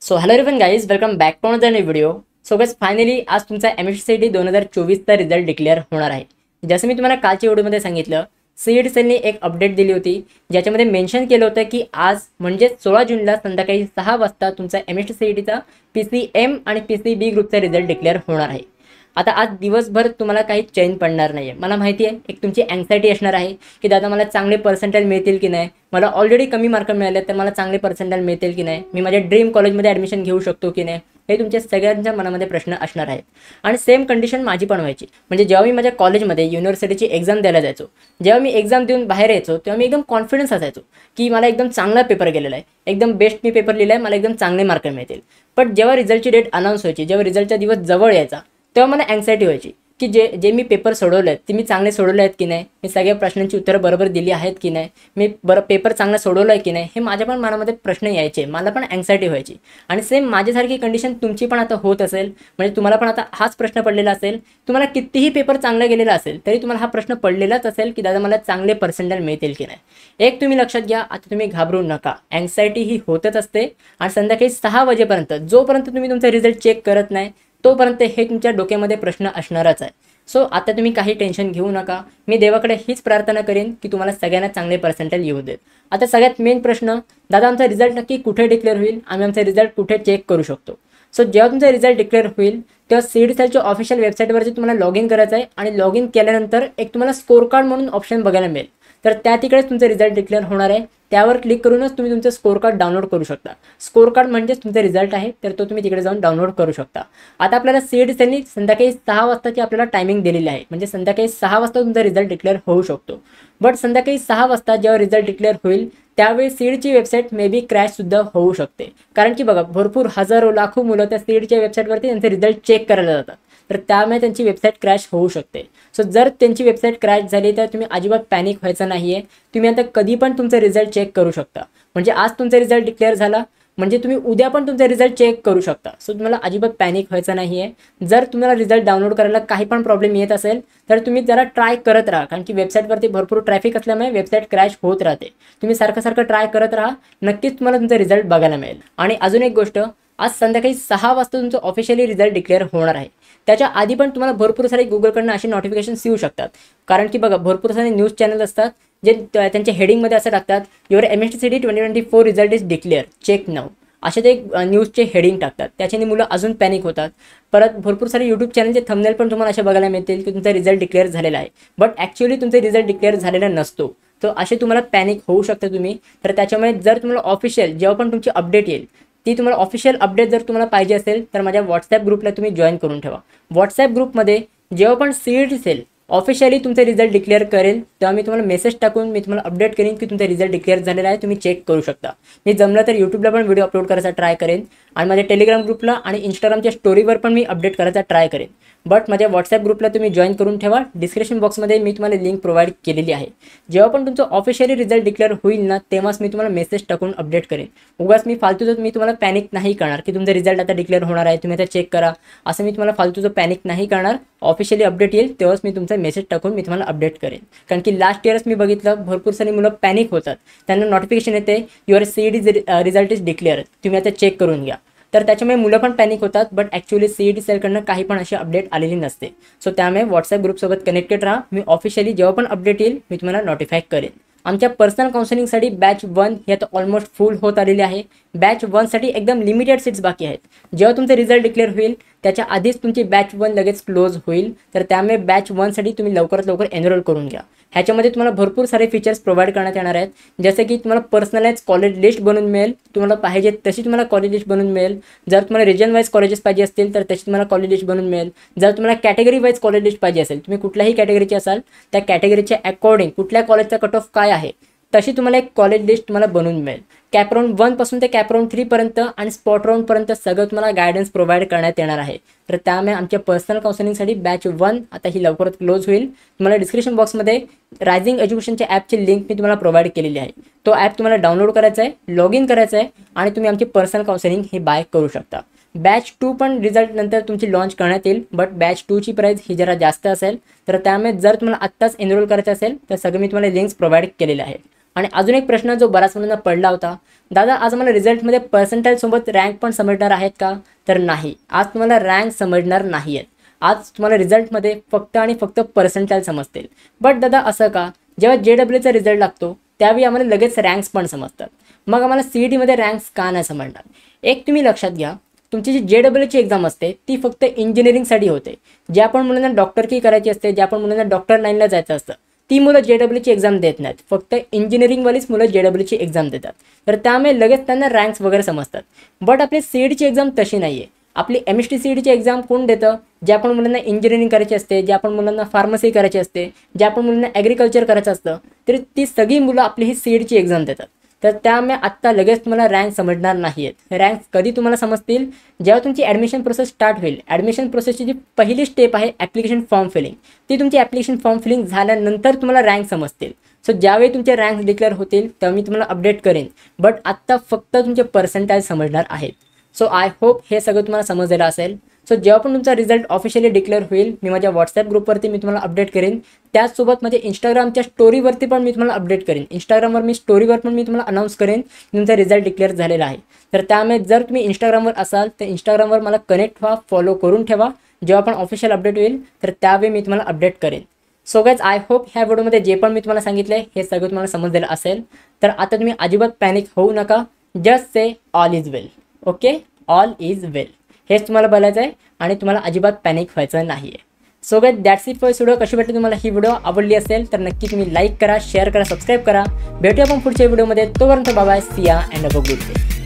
So hello everyone guys, welcome back to another new video. So guys finally आज तुमचा MSc 2024चा result declare होणार आहे. जसं मी तुम्हाला कालच्या व्हिडिओमध्ये सांगितलं, सीईटी सेलने एक अपडेट दिली होती ज्याच्यामध्ये मेन्शन केलं होतं की आज म्हणजे 16 जूनला संध्याकाळी 6 वाजता तुमचा MSc CETचा PCM आणि PCB ग्रुपचा रिझल्ट डिक्लेअर होणार आहे. आता आज दिवसभर तुम्हाला काही चैन पडणार नाही आहे. मला माहिती आहे एक तुमची अँक्झायटी असणार आहे की दादा मला चांगले पर्सेंटेज मिळतील की नाही, मला ऑलरेडी कमी मार्क मिळाले तर मला चांगले पर्सेंटेज मिळतील की नाही, मी माझ्या ड्रीम कॉलेजमध्ये ॲडमिशन घेऊ शकतो की नाही, हे तुमच्या सगळ्यांच्या मनामध्ये प्रश्न असणार आहेत. आणि सेम कंडिशन माझी पण व्हायची. म्हणजे जेव्हा मी माझ्या कॉलेजमध्ये युनिव्हर्सिटीची एक्झाम द्यायला जायचो, जेव्हा मी एक्झाम देऊन बाहेर यायचो तेव्हा मी एकदम कॉन्फिडन्स असायचो की मला एकदम चांगला पेपर गेलेला आहे, एकदम बेस्ट मी पेपर लिहिला आहे, मला एकदम चांगले मार्क मिळतील. पण जेव्हा रिझल्टची डेट अनाऊन्स व्हायची, जेव्हा रिझल्टचा दिवस जवळ यायचा, तेव्हा मला अँक्झायटी व्हायची की जे मी पेपर सोडवले आहेत ते मी चांगले सोडवले आहेत की नाही, मी सगळ्या प्रश्नांची उत्तरं बरोबर दिली आहेत की नाही, मी पेपर चांगला सोडवला आहे की नाही, हे माझ्या पण मनामध्ये प्रश्न यायचे, मला पण अँक्झायटी व्हायची. आणि सेम माझ्यासारखी कंडिशन तुमची पण आता होत असेल. म्हणजे तुम्हाला पण आता हाच प्रश्न पडलेला असेल. तुम्हाला कितीही पेपर चांगला गेलेला असेल तरी तुम्हाला हा प्रश्न पडलेलाच असेल की दादा मला चांगले पर्सेंटेज मिळतील की नाही. एक तुम्ही लक्षात घ्या, आता तुम्ही घाबरू नका. अँक्झायटी ही होतच असते आणि संध्याकाळी 6 वाजेपर्यंत जोपर्यंत तुम्ही तुमचा रिझल्ट चेक करत नाही तोपर्यंत हे तुमच्या डोक्यामध्ये प्रश्न असणारच आहे. सो आता तुम्ही काही टेन्शन घेऊ नका. मी देवाकडे हीच प्रार्थना करेन की तुम्हाला सगळ्यांना चांगले पर्सेंटेज येऊ देत. आता सगळ्यात मेन प्रश्न, दादा आमचा रिझल्ट नक्की कुठे डिक्लेअर होईल, आम्ही आमचा रिझल्ट कुठे चेक करू शकतो. सो जेव्हा तुमचा रिझल्ट डिक्लेअर होईल तेव्हा सीईटी सेलच्या ऑफिशियल वेबसाईटवरती तुम्हाला लॉग इन करायचं आहे आणि लॉग इन केल्यानंतर एक तुम्हाला स्कोर कार्ड म्हणून ऑप्शन बघायला मिळेल. तर त्या तिकडेच तुमचा रिझल्ट डिक्लेअर होणार आहे. त्यावर क्लिक करूनच तुम्ही तुमचं स्कोर कार्ड डाउनलोड करू शकता. स्कोर कार्ड म्हणजेच तुमचा रिझल्ट आहे, तर तो तुम्ही तिकडे जाऊन डाउनलोड करू शकता. आता आपल्याला सीईटी सेलनी संध्याकाळी 6 वाजताची आपल्याला टायमिंग दिलेली आहे. म्हणजे संध्याकाळी 6 वाजता तुमचा रिझल्ट डिक्लेअर होऊ शकतो. बट संध्याकाळी 6 वाजता जेव्हा रिझल्ट डिक्लेअर होईल त्यावेळी सीईटीची वेबसाईट मे बी क्रॅशसुद्धा होऊ शकते. कारण की बघा, भरपूर हजारो लाखो मुलं त्या सीईटीच्या वेबसाईटवरती त्यांचे रिझल्ट चेक करायला जातात. तर त्यामुळे त्यांची वेबसाईट क्रॅश होऊ शकते. सो जर त्यांची वेबसाईट क्रॅश झाली तर तुम्ही अजिबात पॅनिक व्हायचं नाही आहे. तुम्ही आता कधी पण तुमचा रिझल्ट चेक करू शकता. म्हणजे आज तुमचा रिझल्ट डिक्लेअर झाला म्हणजे तुम्ही उद्या पण तुमचा रिझल्ट चेक करू शकता. सो तुम्हाला अजिबात पॅनिक व्हायचं नाही आहे. जर तुम्हाला रिझल्ट डाउनलोड करायला काही पण प्रॉब्लेम येत असेल तर तुम्ही जरा ट्राय करत राहा. कारण की वेबसाईटवरती भरपूर ट्रॅफिक असल्यामुळे वेबसाईट क्रॅश होत राहते. तुम्ही सारखं ट्राय करत राहा, नक्कीच तुम्हाला तुमचा रिझल्ट बघायला मिळेल. आणि अजून एक गोष्ट, आज संध्याकाळी 6 वाजता तुमचं ऑफिशियली रिझल्ट डिक्लेअर होणार आहे. त्याच्या आधी पण तुम्हाला भरपूर सारे गुगलकडनं असे नोटिफिकेशन्स येऊ शकतात. कारण की बघा, भरपूर सारे न्यूज चॅनल असतात जे त्यांच्या हेडिंगमध्ये असं टाकतात, your MSc CET 2024 result is declare, check now, असे ते न्यूजचे हेडिंग टाकतात. त्याच्याने मुलं अजून पॅनिक होतात. परत भरपूर सारे यूट्यूब चॅनलचे थंबनेल पण तुम्हाला असे बघायला मिळतील की तुमचा रिझल्ट डिक्लेअर झालेला आहे, बट ॲक्च्युअली तुमचा रिझल्ट डिक्लेअर झालेला नसतो. तर असे तुम्हाला पॅनिक होऊ शकतं तुम्ही. तर त्याच्यामुळे जर तुम्हाला ऑफिशियल जेव्हा पण तुमची अपडेट येईल, ती तुम्हाला ऑफिशियल अपडेट जर तुम्हाला पाहिजे असेल तर माझ्या व्हॉट्सॲप ग्रुपला तुम्ही जॉईन करून ठेवा. व्हॉट्सॲप ग्रुपमध्ये जेव्हा पण सीईटी सेल ऑफिशियली तुमचा रिझल्ट डिक्लेअर करेल तेव्हा मी तुम्हाला मेसेज टाकून मी तुम्हाला अपडेट करेन की तुमचा रिझल्ट डिक्लेअर झालेला आहे, तुम्ही चेक करू शकता. मी जमलं तर यूट्यूबला पण व्हिडिओ अपलोड करायचा ट्राय करेन आणि माझ्या टेलिग्राम ग्रुपला आणि इंस्टाग्रामच्या स्टोरीवर पण मी अपडेट करायचा ट्राय करेन. बट माझ्या व्हॉट्सॲप ग्रुपला तुम्ही जॉईन करून ठेवा. डिस्क्रिप्शन बॉक्समध्ये मी तुम्हाला लिंक प्रोव्हाइड केलेली आहे. जेव्हा पण तुमचं ऑफिशियली रिझल्ट डिक्लेअर होईल ना तेव्हाच मी तुम्हाला मेसेज टाकून अपडेट करेन. उगाच मी फालतूचं मी तुम्हाला पॅनिक नाही करणार की तुमचा रिझल्ट आता डिक्लेअर होणार आहे, तुम्ही आता चेक करा, असं मी तुम्हाला फालतूचं पॅनिक नाही करणार. ऑफिशियली अपडेट येईल तेव्हाच मी तुमचा मेसेज टाकून मी तुम्हाला अपडेट करेन. कारण की लास्ट इयरच मी बघितलं भरपूर सारी मुलं पॅनिक होतात. त्यांना नोटिफिकेशन येते your CET result is declare, तुम्ही आता चेक करून घ्या. तर त्याच्यामुळे मुलं पण पॅनिक होतात. बट ॲक्च्युअली सीईटी सेलकडनं काही पण अशी अपडेट आलेली नसते. सो त्यामुळे व्हॉट्सॲप ग्रुपसोबत कनेक्टेड राहा. मी ऑफिशियली जेव्हा पण अपडेट येईल मी तुम्हाला नोटिफाय करेन. आमच्या पर्सनल काउन्सिलिंगसाठी बॅच 1 ही आता ऑलमोस्ट फुल होत आलेली आहे. बॅच 1साठी एकदम लिमिटेड सीट्स बाकी आहेत. जेव्हा तुमचा रिझल्ट डिक्लेअर होईल त्याच्या आधीच तुमची बॅच 1 लगेच क्लोज होईल. तर त्यामुळे बॅच 1साठी तुम्ही लवकरात लवकर एनरोल करून घ्या. ह्याच्यामध्ये तुम्हाला भरपूर सारे फीचर्स प्रोव्हाइड करण्यात येणार आहेत. जसं की तुम्हाला पर्सनलाइज कॉलेज लिस्ट बनवून मिळेल, तुम्हाला पाहिजे तशी तुम्हाला कॉलेज लिस्ट बनवून मिळेल. जर तुम्हाला रिजन वाईज कॉलेजेस पाहिजे असतील तर तशी तुम्हाला कॉलेज लिस्ट बनवून मिळेल. जर तुम्हाला कॅटेगरी वाईज कॉलेज लिस्ट पाहिजे असेल, तुम्ही कुठल्याही कॅटेगरीचे असाल, त्या कॅटेगरीच्या अकॉर्डिंग कुठल्या कॉलेजचा कट ऑफ काय आहे तशी तुम्हाला एक कॉलेज लिस्ट तुम्हाला बनवून मिळेल. कॅपराऊंड 1 पासून ते कॅपराऊंड 3 पर्यंत आणि स्पॉट राऊंडपर्यंत सगळं तुम्हाला गायडन्स प्रोव्हाइड करण्यात येणार आहे. तर त्यामुळे आमच्या पर्सनल काउन्सिलिंगसाठी बॅच 1 आता ही लवकरच क्लोज होईल. तुम्हाला डिस्क्रिप्शन बॉक्समध्ये रायझिंग एज्युकेशनच्या ॲपची लिंक मी तुम्हाला प्रोव्हाइड केलेली आहे. तो ॲप तुम्हाला डाउनलोड करायचा आहे, लॉग इन करायचं आहे आणि तुम्ही आमची पर्सनल काउन्सिलिंग ही बाय करू शकता. बॅच 2 पण रिझल्ट नंतर तुमची लॉन्च करण्यात येईल. बट बॅच 2ची प्राईस ही जरा जास्त असेल. तर त्यामुळे जर तुम्हाला आत्ताच एनरोल करायचं असेल तर सगळं मी तुम्हाला लिंक्स प्रोव्हाइड केलेले आहेत. आणि अजून एक प्रश्न जो बऱ्याच मुलांना पडला होता, दादा आज आम्हाला रिझल्टमध्ये पर्सेंटाईल सोबत रँक पण समजणार आहेत का? तर नाही, आज तुम्हाला रँक समजणार नाही आहेत. आज तुम्हाला रिझल्टमध्ये फक्त आणि फक्त पर्सेंटाईल समजतील. बट दादा असं का? जेव्हा JEEचा रिझल्ट लागतो त्यावेळी आम्हाला लगेच रँक्स पण समजतात, मग आम्हाला CETमध्ये रँक्स का नाही समजणार? एक तुम्ही लक्षात घ्या, तुमची जी JEEची एक्झाम असते ती फक्त इंजिनिअरिंगसाठी होते. ज्या पण मुलांना डॉक्टरकी करायची असते, ज्या पण मुलांना डॉक्टर लाईनला जायचं असतं, ती मुलं JEEची एक्झाम देत नाहीत. फक्त इंजिनिअरिंगवालीच मुलं JEEची एक्झाम देतात. तर त्यामुळे लगेच त्यांना रँक्स वगैरे समजतात. बट आपली CETची एक्झाम तशी नाही आहे. आपली MST CETची एक्झाम कोण देतं? ज्या पण मुलांना इंजिनिअरिंग करायची असते, ज्या पण मुलांना फार्मसी करायची असते, ज्या पण मुलांना ॲग्रिकल्चर करायचं असतं, तर ती सगळी मुलं आपली ही CETची एक्झाम देतात. तर त्यामुळे आत्ता लगेच तुम्हाला रँक समजणार नाही आहेत. रँक्स कधी तुम्हाला समजतील? जेव्हा तुमची ॲडमिशन प्रोसेस स्टार्ट होईल. ॲडमिशन प्रोसेसची जी पहिली स्टेप आहे ॲप्लिकेशन फॉर्म फिलिंग, ती तुमची ॲप्लिकेशन फॉर्म फिलिंग झाल्यानंतर तुम्हाला रँक समजतील. सो ज्यावेळी तुमचे रँक्स डिक्लेअर होतील तेव्हा मी तुम्हाला अपडेट करेन. बट आत्ता फक्त तुमचे पर्सेंटाईल समजणार आहेत. सो आय होप हे सगळं तुम्हाला समजलेलं असेल. सो जेव्हा पण तुमचा रिझल्ट ऑफिशियली डिक्लेअर होईल मी माझ्या व्हॉट्सॲप ग्रुपवरती मी तुम्हाला अपडेट करेन. त्याचसोबत माझ्या इंस्टाग्रामच्या स्टोरीवरती पण मी तुम्हाला अपडेट करेन. इंस्टाग्रामवर मी स्टोरीवर पण मी तुम्हाला अनाऊन्स करेन तुमचा रिझल्ट डिक्लेअर झालेला आहे. तर त्यामुळे जर तुम्ही इंस्टाग्रामवर असाल तर इंस्टाग्रामवर मला कनेक्ट व्हा, फॉलो करून ठेवा. जेव्हा पण ऑफिशियल अपडेट होईल तर त्यावेळी मी तुम्हाला अपडेट करेन. सो गाईज आय होप ह्या व्हिडिओमध्ये जे पण मी तुम्हाला सांगितलं आहे हे सगळं तुम्हाला समजलेलं असेल. तर आता तुम्ही अजिबात पॅनिक होऊ नका. Just say all is well. Okay, all is well हेच तुम्हाला बोलायचं आहे आणि तुम्हाला अजिबात पॅनिक व्हायचं नाही आहे. So guys that's it for video. कशी वाटली तुम्हाला ही व्हिडिओ? आवडली असेल तर नक्की तुम्ही लाईक करा, शेअर करा, सबस्क्राईब करा. भेटूया आपण पुढच्या व्हिडिओमध्ये. तोपर्यंत बाय बाय, सी या and have a good day.